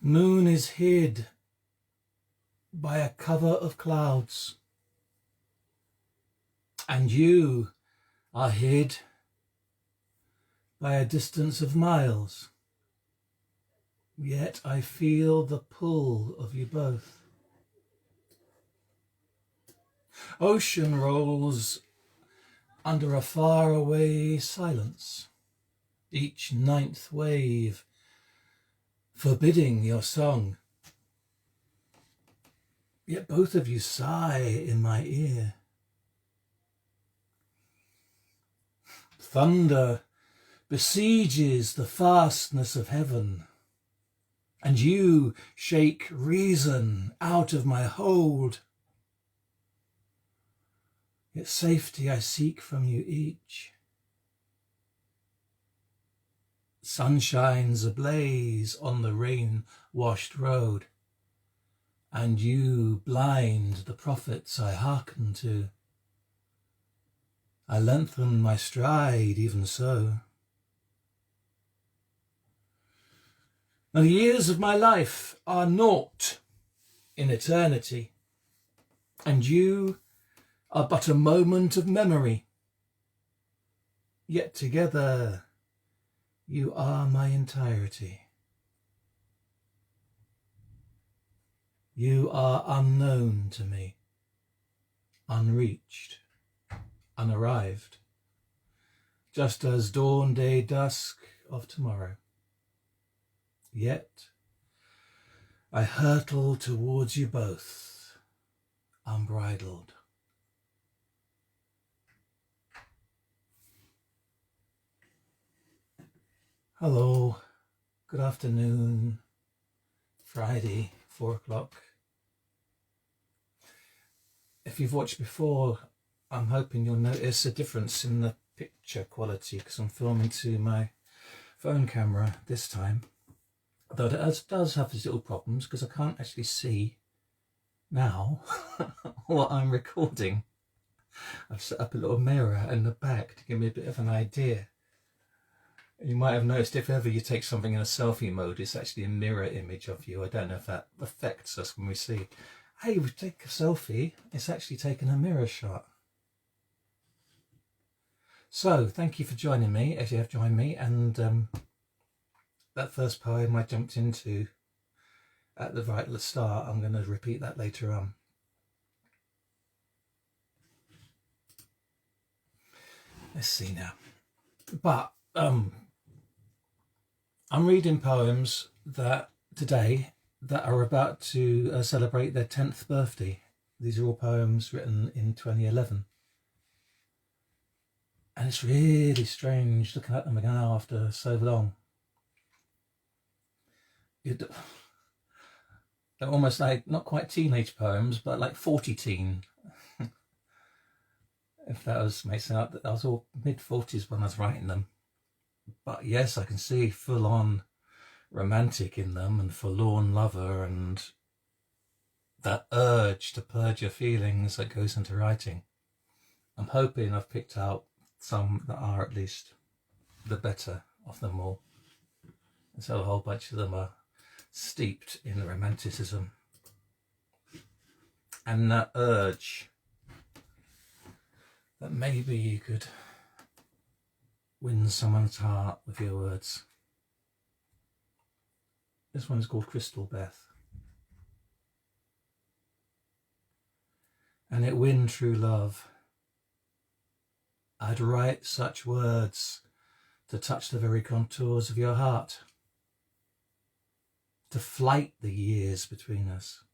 Moon is hid by a cover of clouds, and you are hid by a distance of miles, yet I feel the pull of you both. Ocean rolls under a faraway silence, each ninth wave forbidding your song. Yet both of you sigh in my ear. Thunder besieges the fastness of heaven, and you shake reason out of my hold. Yet safety I seek from you each. Sun shines ablaze on the rain-washed road, and you blind the prophets I hearken to. I lengthen my stride even so. Now the years of my life are naught in eternity, and you are but a moment of memory. Yet together you are my entirety. You are unknown to me, unreached, unarrived, just as dawn, day, dusk of tomorrow. Yet I hurtle towards you both, unbridled. Hello, good afternoon, Friday, 4 o'clock. If you've watched before, I'm hoping you'll notice a difference in the picture quality because I'm filming to my phone camera this time. Though it does have these little problems because I can't actually see now what I'm recording. I've set up a little mirror in the back to give me a bit of an idea. You might have noticed if ever you take something in a selfie mode, it's actually a mirror image of you. I don't know if that affects us when we see, hey, we take a selfie, it's actually taking a mirror shot. So, thank you for joining me, as you have joined me, and that first poem I jumped into at the start, I'm going to repeat that later on. Let's see now. But, I'm reading poems that today that are about to celebrate their 10th birthday. These are all poems written in 2011. And it's really strange looking at them again after so long. They're almost like, not quite teenage poems, but like 40 teen. If that makes sense. I was all mid-40s when I was writing them. But yes, I can see full-on romantic in them and forlorn lover and that urge to purge your feelings that goes into writing. I'm hoping I've picked out some that are at least the better of them all. And so a whole bunch of them are steeped in romanticism. And that urge that maybe you could win someone's heart with your words. This one is called Crystal Beth. And it win true love. I'd write such words to touch the very contours of your heart, to flight the years between us,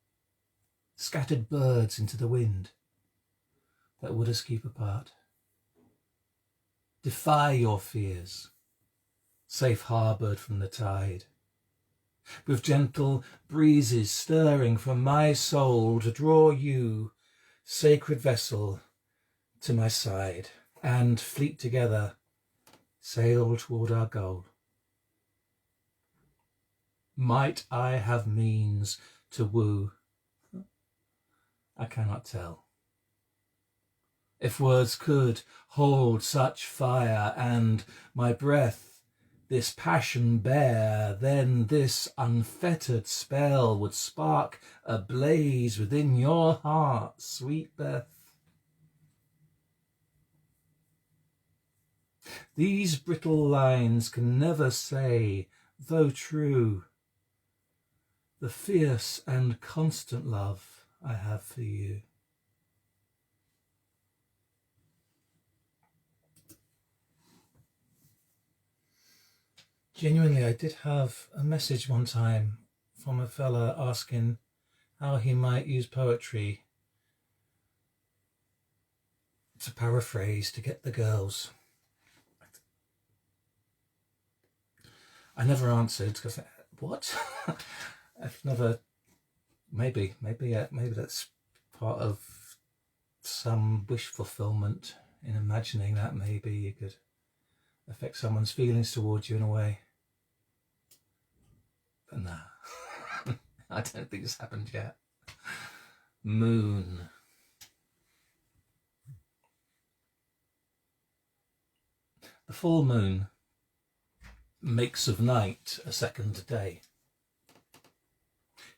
scattered birds into the wind that would us keep apart. Defy your fears, safe harboured from the tide, with gentle breezes stirring from my soul to draw you, sacred vessel, to my side, and fleet together sail toward our goal. Might I have means to woo? I cannot tell. If words could hold such fire and my breath this passion bear, then this unfettered spell would spark a blaze within your heart, sweet Beth. These brittle lines can never say, though true, the fierce and constant love I have for you. Genuinely, I did have a message one time from a fella asking how he might use poetry to paraphrase to get the girls. I never answered because, what? I've never, maybe that's part of some wish fulfillment in imagining that maybe you could affect someone's feelings towards you in a way. But no, I don't think it's happened yet. Moon. The full moon makes of night a second day.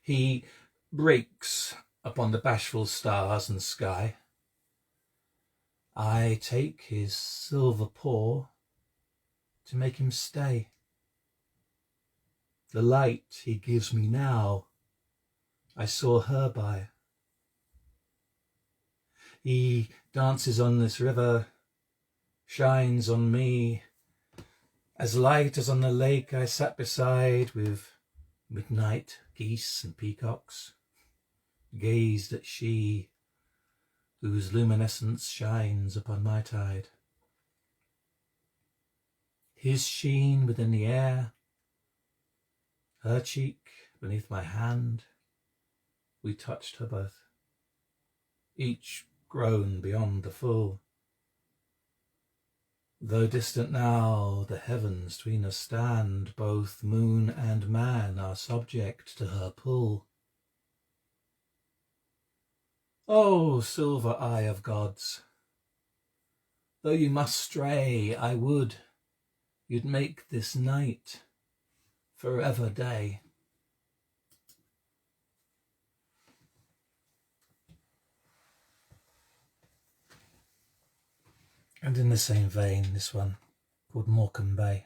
He breaks upon the bashful stars and sky. I take his silver paw to make him stay. The light he gives me now, I saw her by. He dances on this river, shines on me, as light as on the lake I sat beside with midnight geese and peacocks, gazed at she whose luminescence shines upon my tide. His sheen within the air, her cheek beneath my hand, we touched her both, each grown beyond the full. Though distant now the heavens 'tween us stand, both moon and man are subject to her pull. O silver eye of gods, though you must stray, I would you'd make this night forever day. And in the same vein, this one called Morecambe Bay.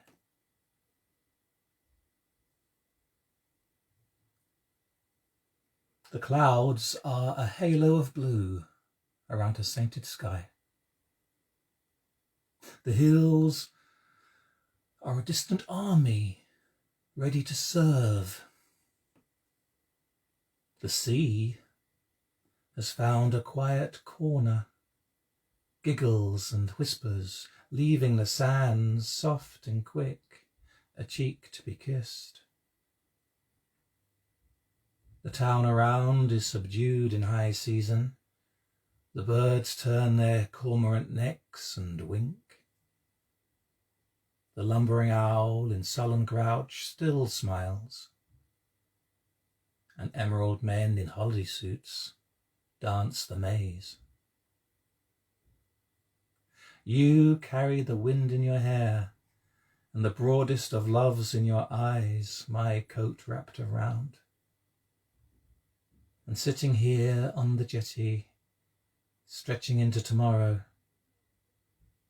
The clouds are a halo of blue around a sainted sky. The hills are a distant army ready to serve. The sea has found a quiet corner, giggles and whispers, leaving the sands soft and quick, a cheek to be kissed. The town around is subdued in high season. The birds turn their cormorant necks and wink. The lumbering owl in sullen crouch still smiles, and emerald men in holiday suits dance the maze. You carry the wind in your hair, and the broadest of loves in your eyes, my coat wrapped around. And sitting here on the jetty, stretching into tomorrow,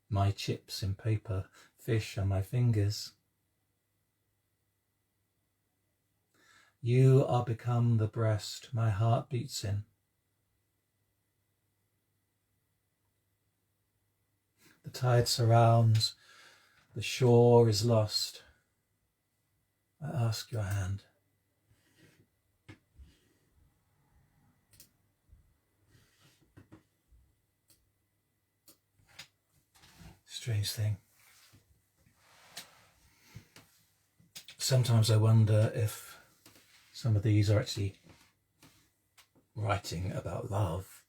my chips in paper, fish on my fingers. You are become the breast my heart beats in. The tide surrounds, the shore is lost. I ask your hand. Strange thing. Sometimes I wonder if some of these are actually writing about love.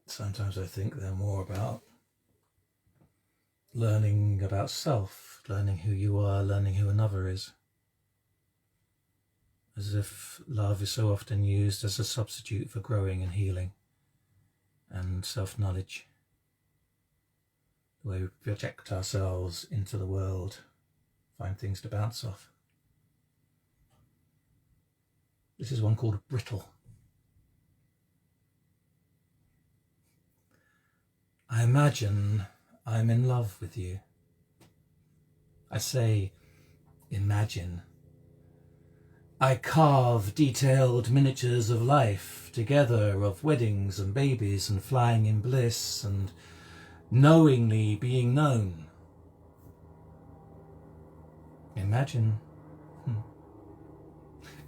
Sometimes I think they're more about learning about self, learning who you are, learning who another is. As if love is so often used as a substitute for growing and healing and self-knowledge. the way we project ourselves into the world, find things to bounce off. This is one called Brittle. I imagine I'm in love with you. I say imagine. I carve detailed miniatures of life together, of weddings and babies and flying in bliss and knowingly being known. Imagine.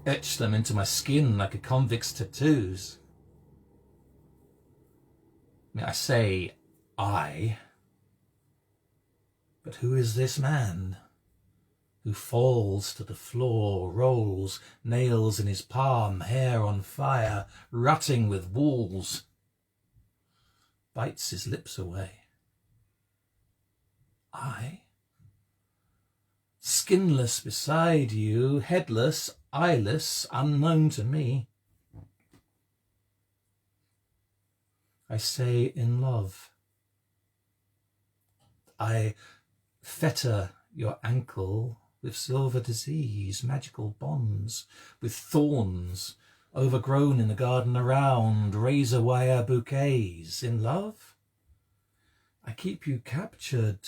Etch them into my skin like a convict's tattoos. I say I, but who is this man who falls to the floor, rolls, nails in his palm, hair on fire, rutting with walls, bites his lips away? I, skinless beside you, headless, eyeless, unknown to me. I say in love. I fetter your ankle with silver disease, magical bonds, with thorns, overgrown in the garden around, razor wire bouquets. In love, I keep you captured,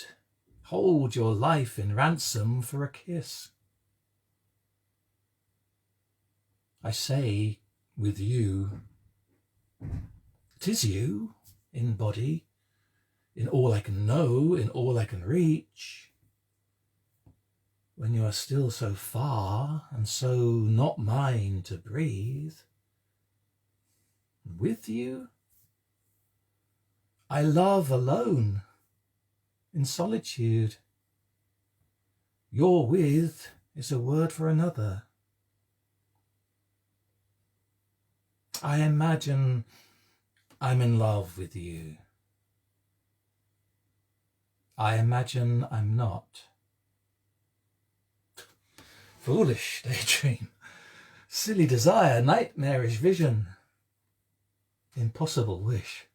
hold your life in ransom for a kiss. I say with you, 'tis you, in body, in all I can know, in all I can reach. When you are still so far, and so not mine to breathe. With you, I love alone, in solitude. Your with is a word for another. I imagine I'm in love with you. I imagine I'm not. Foolish daydream, silly desire, nightmarish vision, impossible wish.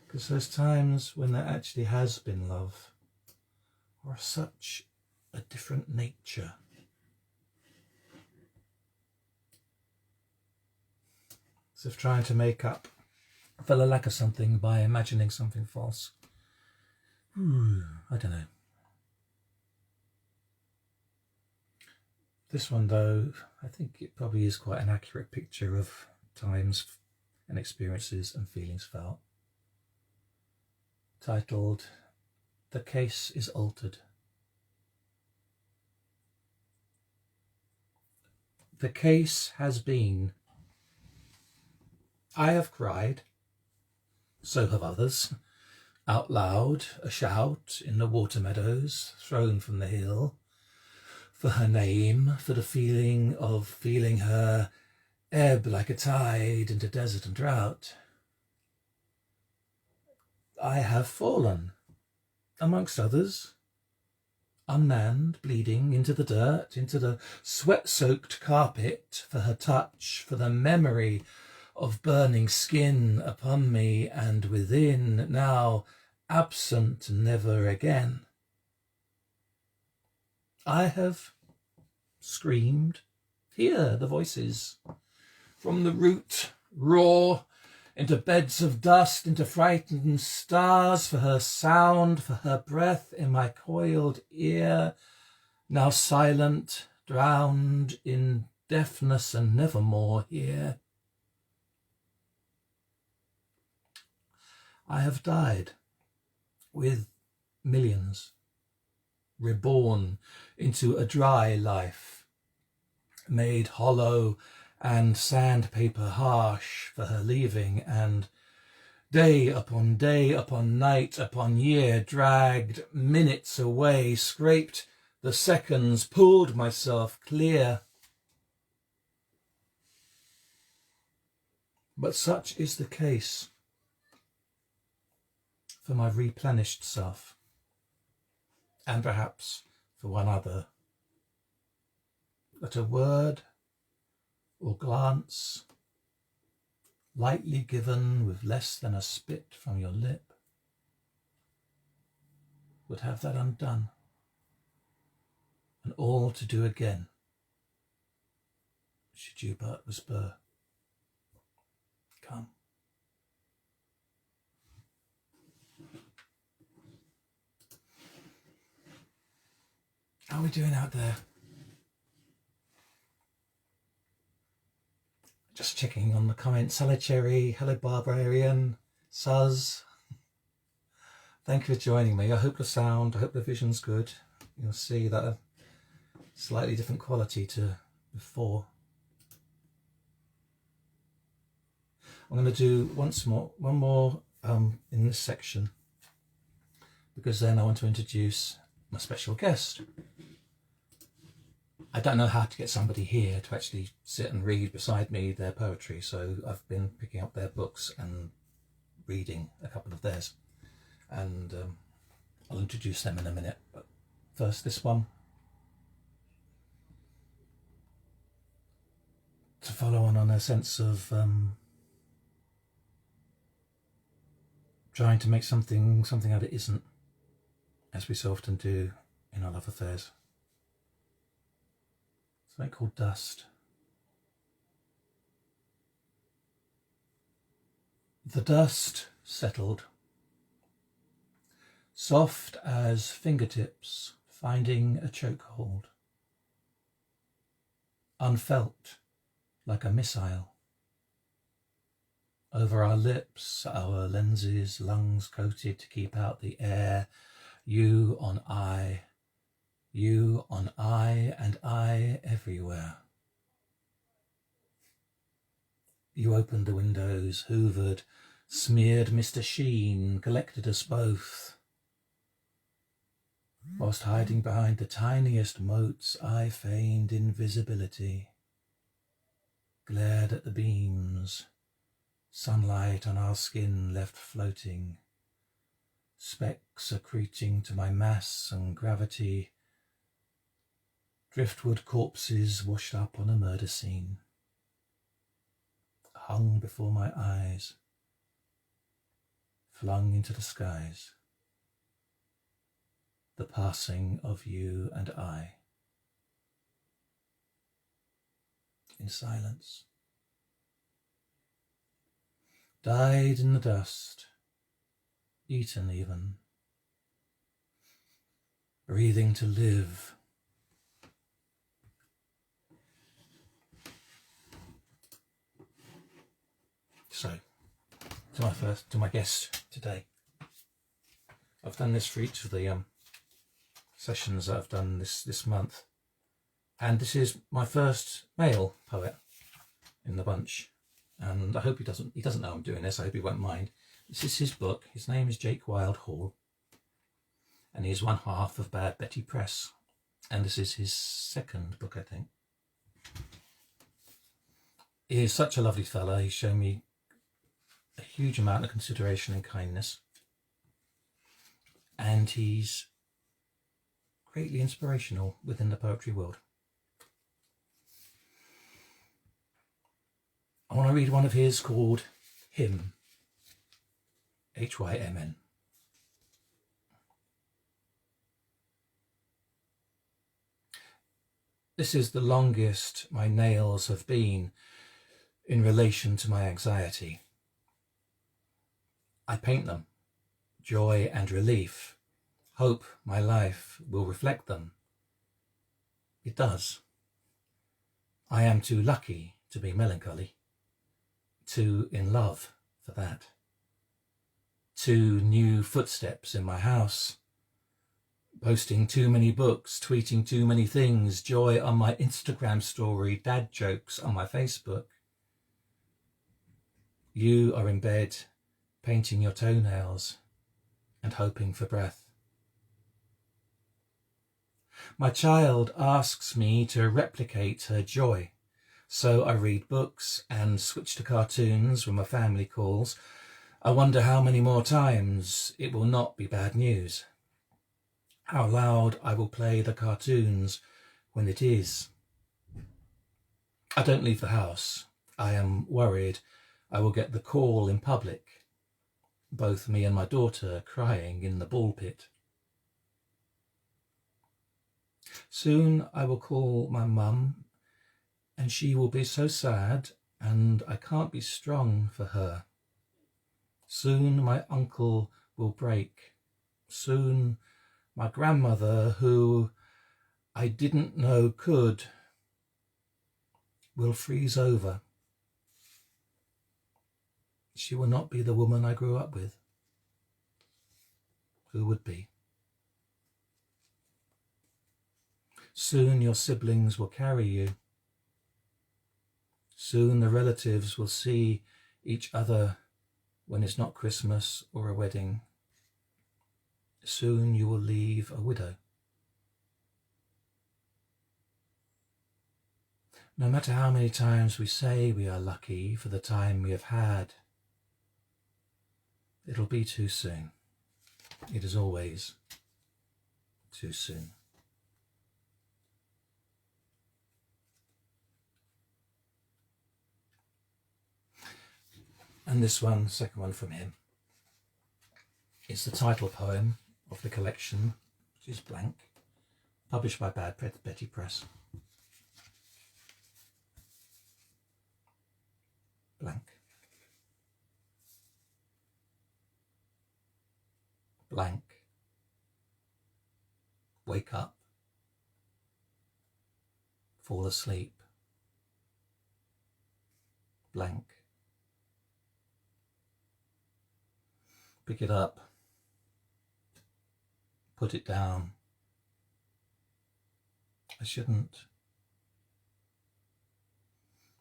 Because those times when there actually has been love are such a different nature. As if trying to make up for the lack of something by imagining something false. I don't know. This one, though, I think it probably is quite an accurate picture of times and experiences and feelings felt. Titled, "The Case is Altered." The case has been. I have cried, so have others, out loud, a shout in the water meadows, thrown from the hill, for her name, for the feeling of feeling her ebb like a tide into desert and drought. I have fallen, amongst others, unmanned, bleeding, into the dirt, into the sweat-soaked carpet, for her touch, for the memory of burning skin upon me and within, now absent never again. I have screamed, hear the voices, from the root, roar, into beds of dust, into frightened stars, for her sound, for her breath in my coiled ear, now silent, drowned in deafness and nevermore here. I have died with millions, reborn into a dry life, made hollow and sandpaper harsh for her leaving, and day upon night upon year dragged minutes away, scraped the seconds, pulled myself clear. But such is the case for my replenished self, and perhaps for one other, that a word or glance, lightly given with less than a spit from your lip, would have that undone, and all to do again, should you but whisper, come. How are we doing out there? Just checking on the comments. Hello Cherry, hello Barbarian, Suz. Thank you for joining me. I hope the sound, I hope the vision's good. You'll see that a slightly different quality to before. I'm going to do one more in this section, because then I want to introduce my special guest. I don't know how to get somebody here to actually sit and read beside me their poetry, so I've been picking up their books and reading a couple of theirs, and I'll introduce them in a minute. But first, this one, to follow on a sense of trying to make something out it isn't, as we so often do in our love affairs. Something called Dust. The dust settled, soft as fingertips finding a chokehold, unfelt like a missile. Over our lips, our lenses, lungs coated to keep out the air, you on I, and I everywhere. You opened the windows, hoovered, smeared Mr. Sheen, collected us both. Whilst hiding behind the tiniest motes, I feigned invisibility, glared at the beams, sunlight on our skin left floating, specks accreting to my mass and gravity, driftwood corpses washed up on a murder scene, hung before my eyes, flung into the skies, the passing of you and I, in silence, died in the dust, eaten even, breathing to live. So, to my guest today. I've done this for each of the sessions that I've done this month, and this is my first male poet in the bunch, and I hope he doesn't know I'm doing this. I hope he won't mind. This is his book. His name is Jake Wilde Hall, and he's one half of Bad Betty Press, and this is his second book, I think. He is such a lovely fella. He's shown me a huge amount of consideration and kindness, and he's greatly inspirational within the poetry world. I want to read one of his called Hymn, Hymn. This is the longest my nails have been in relation to my anxiety. I paint them, joy and relief, hope my life will reflect them. It does. I am too lucky to be melancholy, too in love for that. 2 new footsteps in my house, posting too many books, tweeting too many things, joy on my Instagram story, dad jokes on my Facebook. You are in bed, painting your toenails and hoping for breath. My child asks me to replicate her joy, so I read books and switch to cartoons when my family calls. I wonder how many more times it will not be bad news. How loud I will play the cartoons when it is. I don't leave the house. I am worried I will get the call in public, both me and my daughter crying in the ball pit. Soon I will call my mum, and she will be so sad, and I can't be strong for her. Soon my uncle will break. Soon my grandmother, who I didn't know could, will freeze over. She will not be the woman I grew up with. Who would be? Soon your siblings will carry you. Soon the relatives will see each other when it's not Christmas or a wedding. Soon you will leave a widow. No matter how many times we say we are lucky for the time we have had, it'll be too soon. It is always too soon. And this one, second one from him, is the title poem of the collection, which is Blank, published by Bad Betty Press. Blank. Blank. Wake up. Fall asleep. Blank. Pick it up. Put it down. I shouldn't.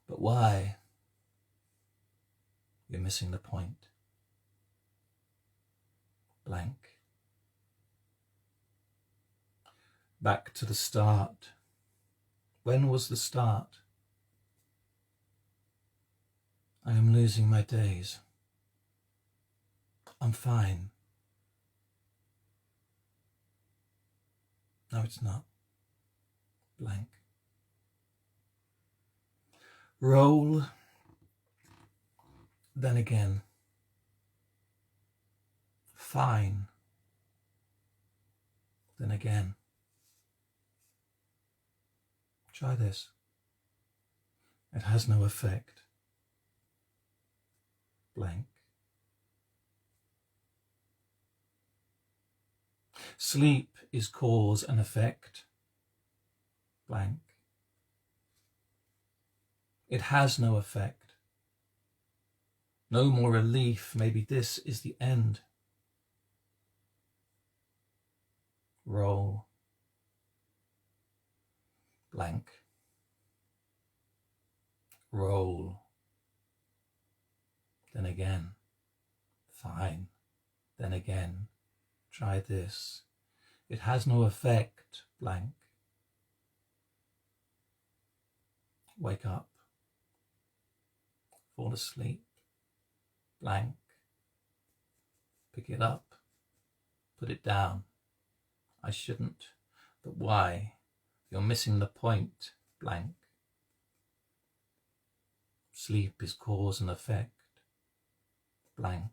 But why? You're missing the point. Blank. Back to the start. When was the start? I am losing my days. I'm fine. No, it's not. Blank. Roll. Then again. Fine. Then again. Try this. It has no effect. Blank. Sleep is cause and effect. Blank. It has no effect. No more relief. Maybe this is the end. Roll. Blank. Roll. Then again. Fine. Then again. Try this. It has no effect. Blank. Wake up. Fall asleep. Blank. Pick it up. Put it down. I shouldn't. But why? You're missing the point. Blank. Sleep is cause and effect. Blank.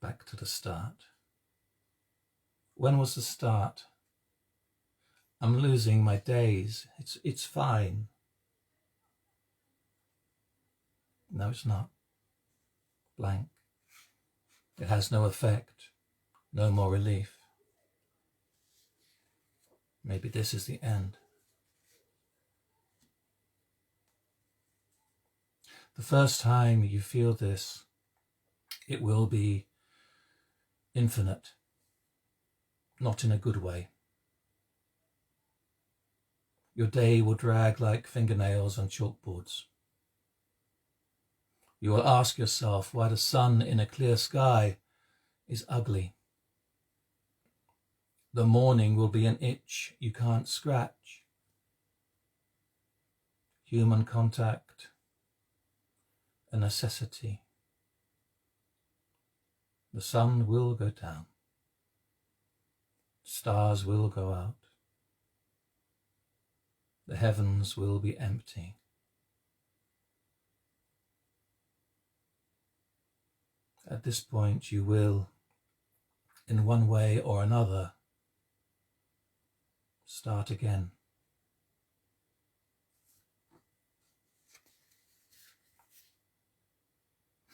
Back to the start. When was the start? I'm losing my days. It's fine. No, it's not. Blank. It has no effect. No more relief. Maybe this is the end. The first time you feel this, it will be infinite, not in a good way. Your day will drag like fingernails on chalkboards. You will ask yourself why the sun in a clear sky is ugly. The morning will be an itch you can't scratch. Human contact, a necessity. The sun will go down. Stars will go out. the heavens will be empty. At this point you will, in one way or another, start again.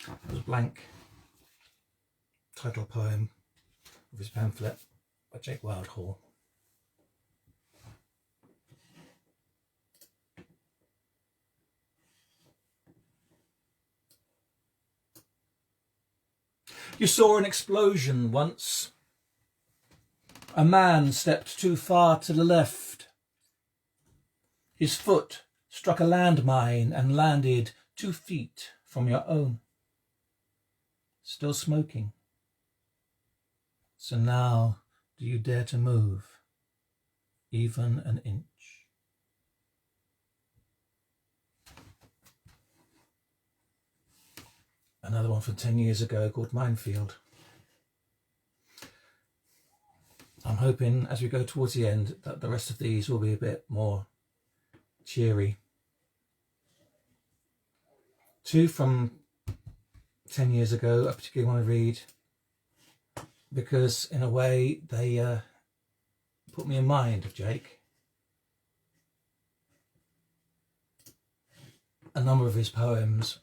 It was a blank title poem of his pamphlet by Jake Wildhall. You saw an explosion once. A man stepped too far to the left. His foot struck a landmine and landed 2 feet from your own. Still smoking. So now, do you dare to move, even an inch? Another one from 10 years ago called Minefield. I'm hoping as we go towards the end that the rest of these will be a bit more cheery. 2 from 10 years ago I particularly want to read because in a way they put me in mind of Jake. A number of his poems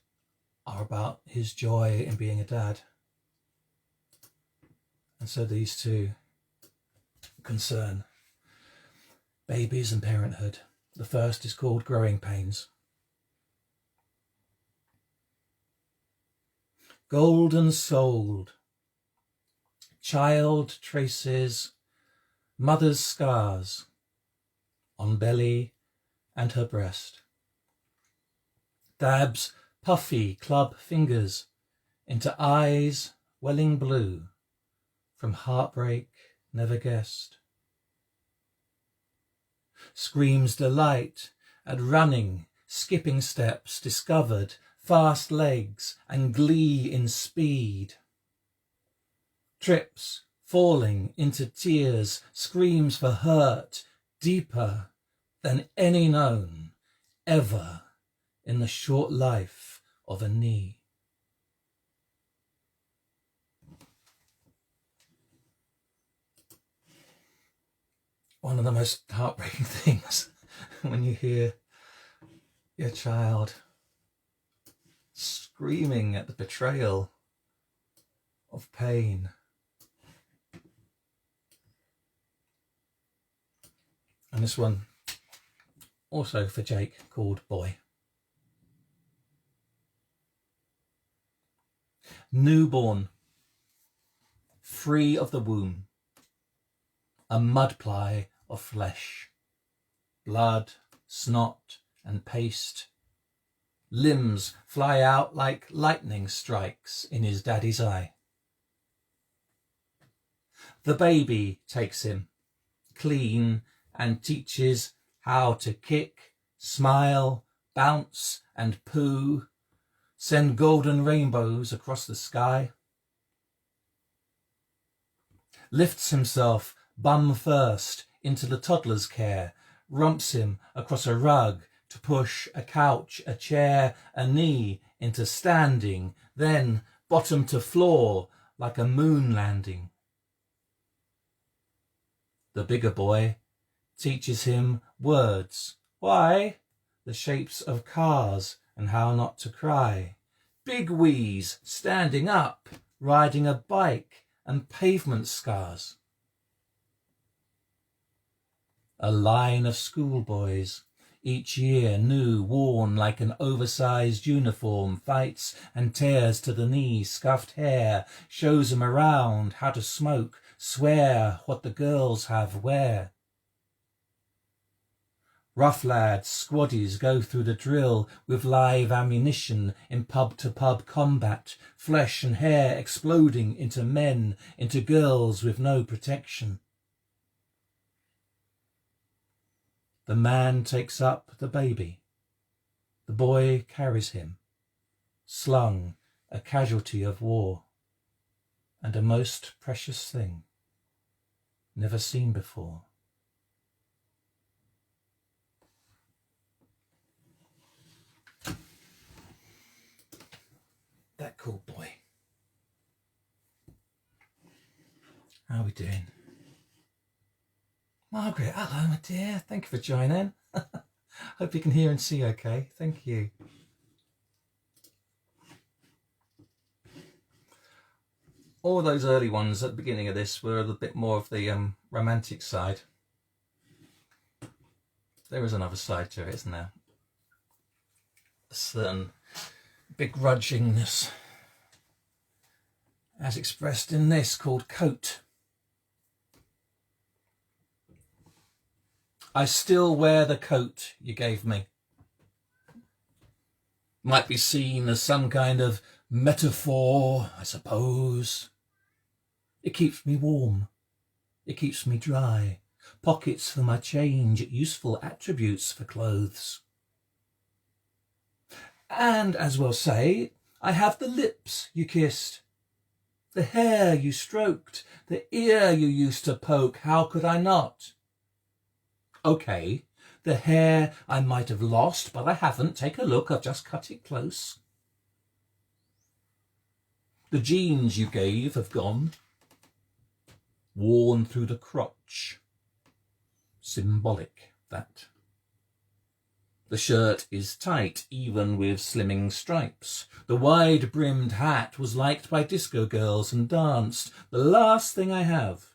are about his joy in being a dad. And so these 2 concern babies and parenthood. The first is called Growing Pains. Golden souled, child traces mother's scars on belly and her breast, dabs puffy club fingers into eyes welling blue from heartbreak never guessed, screams delight at running, skipping steps discovered, fast legs and glee in speed, trips falling into tears, screams for hurt deeper than any known ever in the short life of a knee. One of the most heartbreaking things when you hear your child screaming at the betrayal of pain. And this one also for Jake called Boy. Newborn, free of the womb, a mudpie of flesh, blood, snot and paste. Limbs fly out like lightning strikes in his daddy's eye. The baby takes him, clean, and teaches how to kick, smile, bounce and poo, send golden rainbows across the sky. Lifts himself bum first into the toddler's care, rumps him across a rug to push a couch, a chair, a knee into standing, then bottom to floor like a moon landing. The bigger boy teaches him words, why, the shapes of cars and how not to cry. Big wheeze, standing up, riding a bike and pavement scars. A line of schoolboys, each year new, worn like an oversized uniform, fights and tears to the knee, scuffed hair, shows 'em around how to smoke, swear what the girls have wear. Rough lads, squaddies go through the drill with live ammunition in pub-to-pub combat, flesh and hair exploding into men, into girls with no protection. The man takes up the baby. The boy carries him, slung, a casualty of war, and a most precious thing, never seen before. that cool boy. How are we doing? Margaret, hello my dear. Thank you for joining. Hope you can hear and see okay. Thank you. All those early ones at the beginning of this were a bit more of the romantic side. There is another side to it, isn't there? A certain begrudgingness, as expressed in this, called Coat. I still wear the coat you gave me. Might be seen as some kind of metaphor, I suppose. It keeps me warm. It keeps me dry. Pockets for my change, useful attributes for clothes. And, as we'll say, I have the lips you kissed, the hair you stroked, the ear you used to poke. How could I not? Okay, the hair I might have lost, but I haven't. Take a look, I've just cut it close. The jeans you gave have gone, worn through the crotch. Symbolic, that. The shirt is tight, even with slimming stripes. The wide-brimmed hat was liked by disco girls and danced. The last thing I have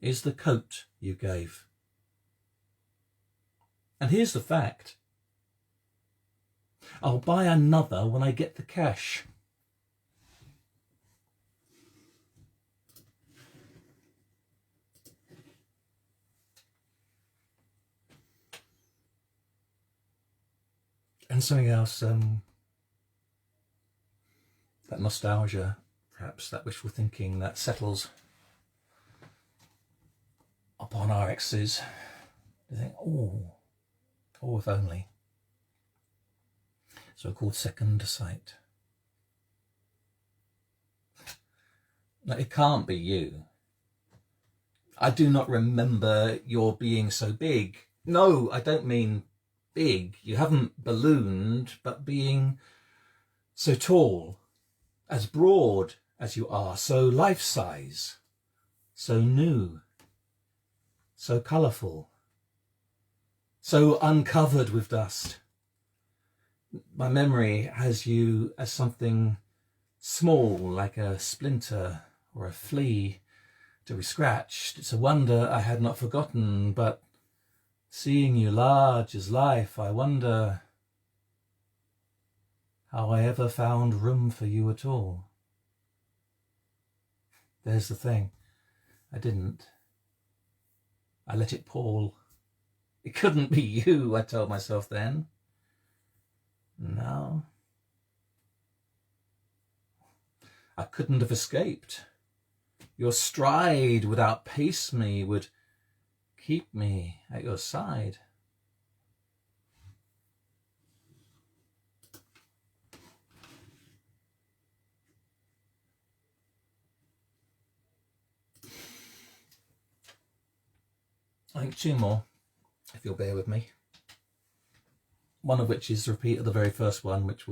is the coat you gave. And here's the fact. I'll buy another when I get the cash. And something else, that nostalgia, perhaps, that wishful thinking that settles upon our exes. You think, oh, if only. So-called second sight. Now, it can't be you. I do not remember your being so big. No, I don't mean big. You haven't ballooned, but being so tall, as broad as you are, so life-size, so new, so colourful, so uncovered with dust. My memory has you as something small, like a splinter or a flea to be scratched. It's a wonder I had not forgotten, but seeing you large as life, I wonder how I ever found room for you at all. There's the thing. I didn't. I let it pall. It couldn't be you, I told myself then. No. I couldn't have escaped. Your stride would outpace me, would keep me at your side. I think two more, if you'll bear with me. One of which is a repeat of the very first one, which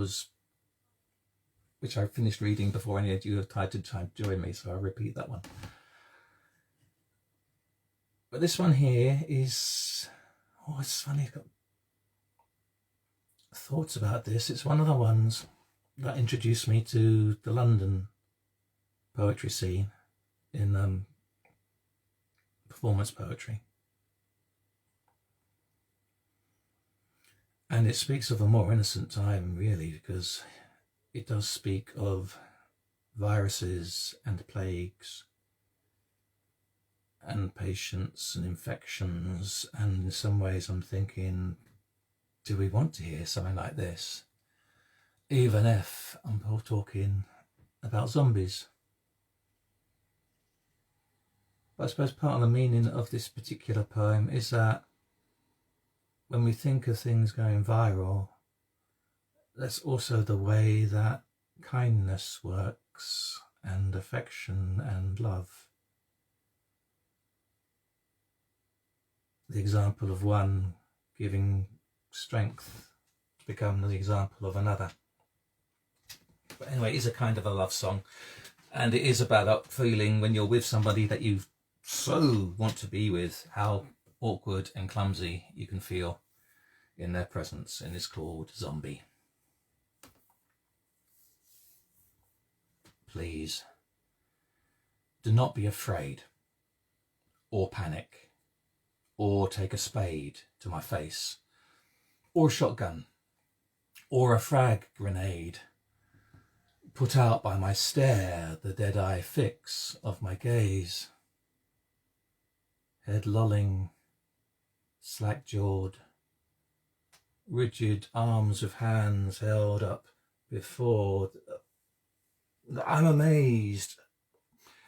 I finished reading before any of you have had time to join me, so I'll repeat that one. But this one here is, it's funny, I've got thoughts about this. It's one of the ones that introduced me to the London poetry scene in performance poetry. And it speaks of a more innocent time, really, because it does speak of viruses and plagues and patients and infections, and in some ways I'm thinking, do we want to hear something like this? Even if I'm talking about zombies. But I suppose part of the meaning of this particular poem is that when we think of things going viral, that's also the way that kindness works, and affection and love. The example of one giving strength becomes the example of another. anyway, it is a kind of a love song, and it is about that feeling when you're with somebody that you so want to be with, how awkward and clumsy you can feel in their presence, and it's called Zombie. Please do not be afraid or panic or take a spade to my face or a shotgun or a frag grenade put out by my stare, the dead eye fix of my gaze. Head lolling, slack-jawed, rigid arms with hands held up before. I'm amazed.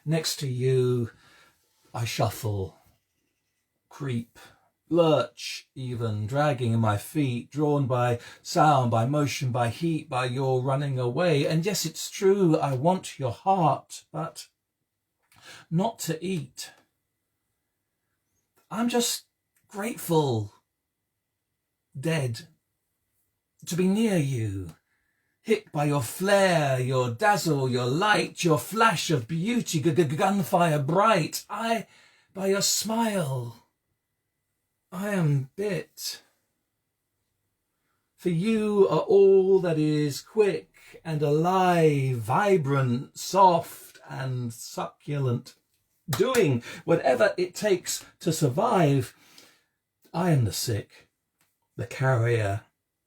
Next to you, I shuffle, creep, lurch even, dragging in my feet, drawn by sound, by motion, by heat, by your running away. And yes, it's true, I want your heart, but not to eat. I'm just grateful, dead, to be near you, hit by your flare, your dazzle, your light, your flash of beauty, gunfire bright. By your smile, I am bit. For you are all that is quick and alive, vibrant, soft and succulent, doing whatever it takes to survive. I am the sick, the carrier,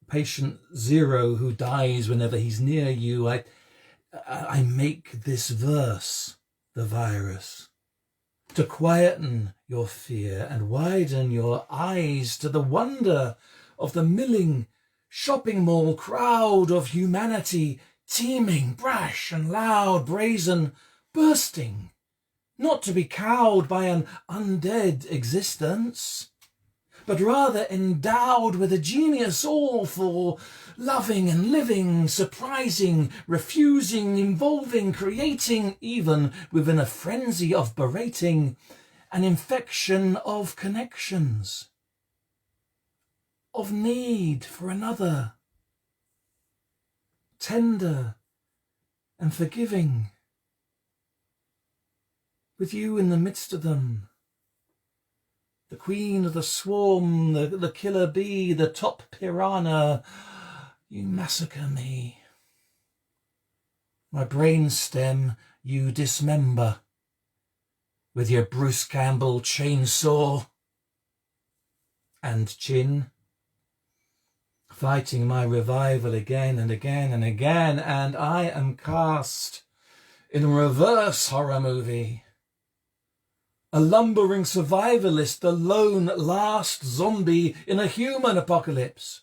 patient zero who dies whenever he's near you. I make this verse the virus to quieten your fear and widen your eyes to the wonder of the milling shopping mall crowd of humanity, teeming, brash and loud, brazen, bursting, not to be cowed by an undead existence, but rather endowed with a genius all for loving and living, surprising, refusing, involving, creating, even within a frenzy of berating, an infection of connections, of need for another, tender and forgiving, with you in the midst of them. The queen of the swarm, the killer bee, the top piranha, you massacre me. My brain stem you dismember with your Bruce Campbell chainsaw and chin, fighting my revival again and again and again, and I am cast in a reverse horror movie. A lumbering survivalist, the lone last zombie in a human apocalypse.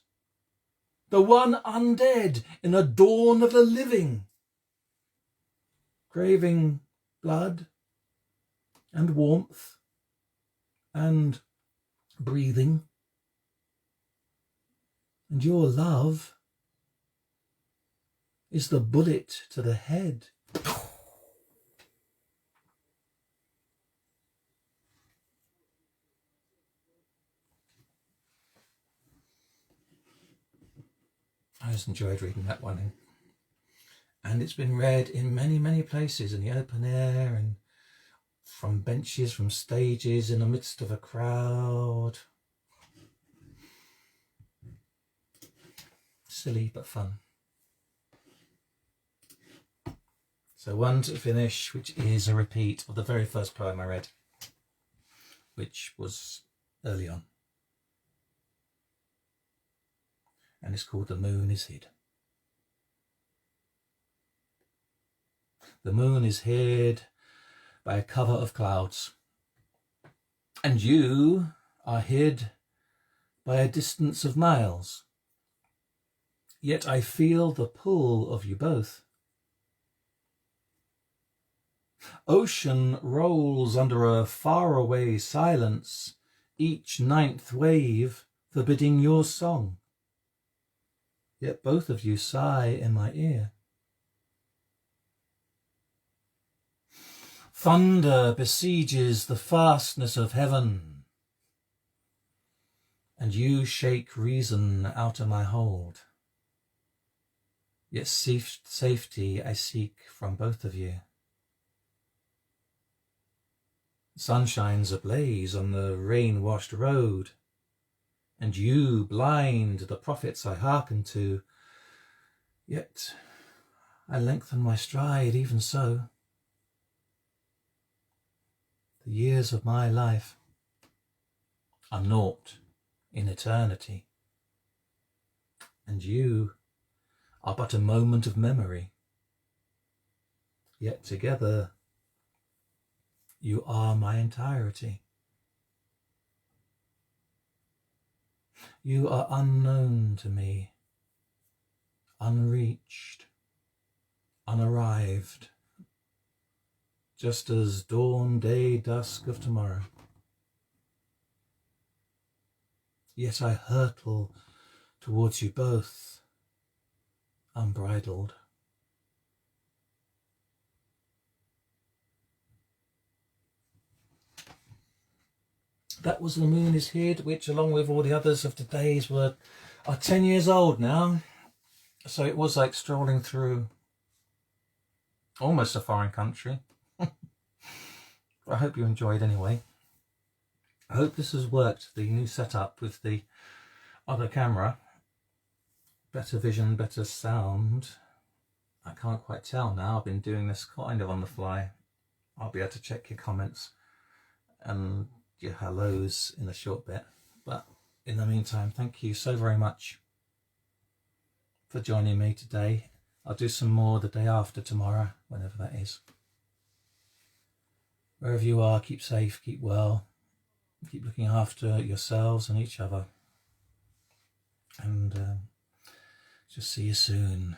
The one undead in a dawn of the living. Craving blood and warmth and breathing. And your love is the bullet to the head. I just enjoyed reading that one, and it's been read in many, many places, in the open air and from benches, from stages, in the midst of a crowd. Silly but fun. So one to finish, which is a repeat of the very first poem I read, which was early on. And it's called The Moon is Hid. The moon is hid by a cover of clouds, and you are hid by a distance of miles. Yet I feel the pull of you both. Ocean rolls under a faraway silence, each ninth wave forbidding your song. Yet both of you sigh in my ear. Thunder besieges the fastness of heaven, and you shake reason out of my hold. Yet safety I seek from both of you. The sun shines ablaze on the rain-washed road, and you blind the prophets I hearken to. Yet I lengthen my stride even so. The years of my life are naught in eternity, and you are but a moment of memory. Yet together you are my entirety. You are unknown to me, unreached, unarrived, just as dawn, day, dusk of tomorrow. Yet I hurtle towards you both, unbridled. That was The Moon is Hid, which along with all the others of today's are 10 years old now. So it was like strolling through almost a foreign country. I hope you enjoyed anyway. I hope this has worked, the new setup with the other camera. Better vision, better sound. I can't quite tell now. I've been doing this kind of on the fly. I'll be able to check your comments and your hellos in a short bit. But in the meantime, thank you so very much for joining me today. I'll do some more the day after tomorrow, whenever that is. Wherever you are, keep safe, keep well, keep looking after yourselves and each other. And just see you soon.